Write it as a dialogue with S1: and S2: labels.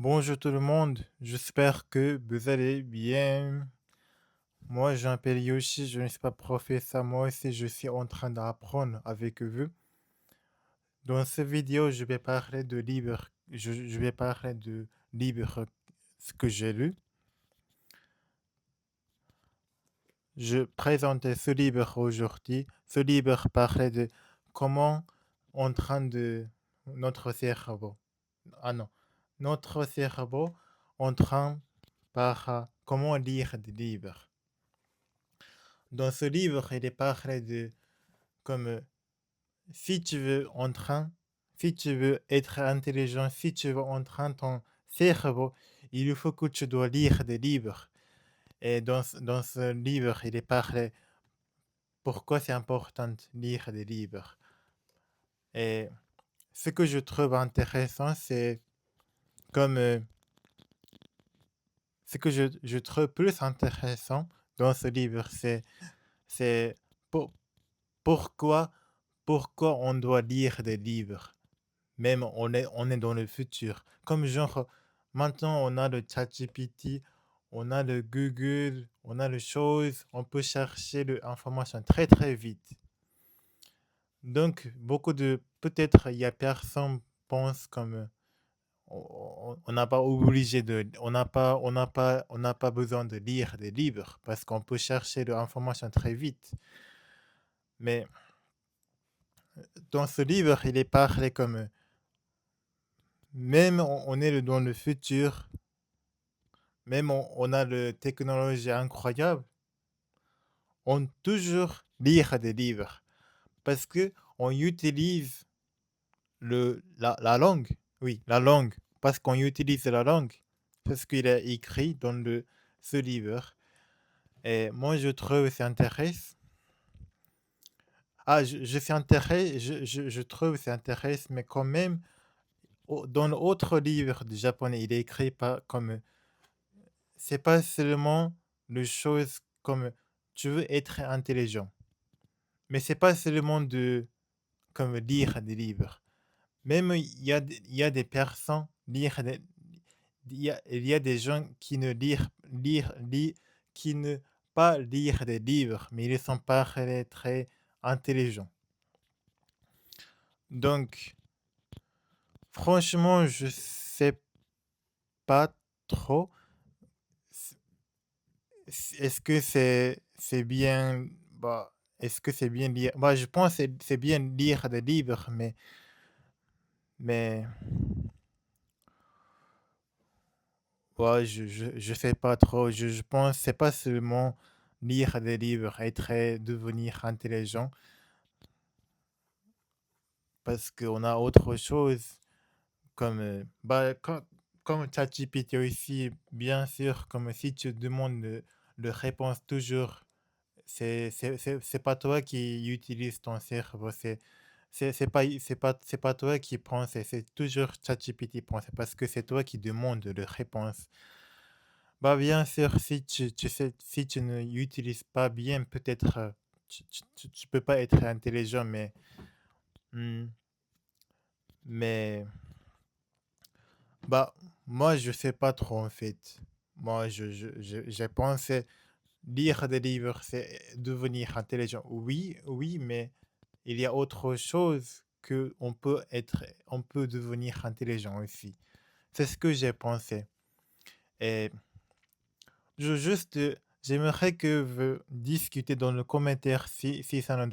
S1: Bonjour tout le monde, j'espère que vous allez bien. Moi, je m'appelle Yoshi, je ne suis pas professeur, moi aussi je suis en train d'apprendre avec vous. Dans cette vidéo, je vais parler de livres, je vais parler de livres ce que j'ai lu. Je présentais ce livre aujourd'hui. Ce livre parlait de comment en train de notre cerveau. Ah non, notre cerveau en train par comment lire des livres. Dans ce livre, il est parlé de comme si tu veux en train, si tu veux être intelligent, si tu veux en train ton cerveau, il faut que tu dois lire des livres. Et dans ce livre, il est parlé pourquoi c'est important de lire des livres. Et ce que je trouve intéressant, c'est comme ce que je trouve plus intéressant dans ce livre, c'est pour- pourquoi, pourquoi on doit lire des livres, même on est dans le futur. Comme genre, maintenant on a le ChatGPT, on a le Google, on a les choses, on peut chercher l'information très très vite. Donc, peut-être il y a personne pense comme on n'a pas obligé de, on n'a pas besoin de lire des livres parce qu'on peut chercher l'information très vite. Mais dans ce livre, il est parlé comme même on est dans le futur, même on a la technologie incroyable, on toujours lire des livres parce que on utilise la langue. Oui, la langue. Parce qu'on utilise la langue. C'est ce qu'il a écrit dans ce livre. Et moi, je trouve que c'est intéressant. Ah, je suis intéressé, je trouve que c'est intéressant, mais quand même, dans l'autre livre du japonais, il est écrit pas comme c'est pas seulement les choses comme tu veux être intelligent, mais c'est pas seulement de comme lire des livres. Même il y a des personnes lire il y a des gens qui ne qui ne pas lire des livres, mais ils sont pas très intelligents. Donc, franchement, je sais pas trop. s- Est-ce que c'est bien, bah, est-ce que c'est bien lire? Bah, je pense que c'est bien lire des livres, mais ouais, je sais pas trop. Je pense que c'est pas seulement lire des livres, être devenir intelligent, parce qu'on a autre chose comme, comme ChatGPT aussi, bien sûr, comme si tu demandes le réponse toujours, c'est pas toi qui utilise ton cerveau, c'est pas toi qui prends, c'est toujours ChatGPT prend, c'est parce que c'est toi qui demandes le réponse. Bah, bien sûr, si tu sais, si tu ne utilises pas bien, peut-être tu peux pas être intelligent, hmm, mais bah, moi, je sais pas trop en fait. Moi, j'ai pensé lire des livres, c'est devenir intelligent. Oui, oui, mais il y a autre chose que on peut devenir intelligent aussi. C'est ce que j'ai pensé. Et juste, j'aimerais que vous discutez dans le commentaire si ça ne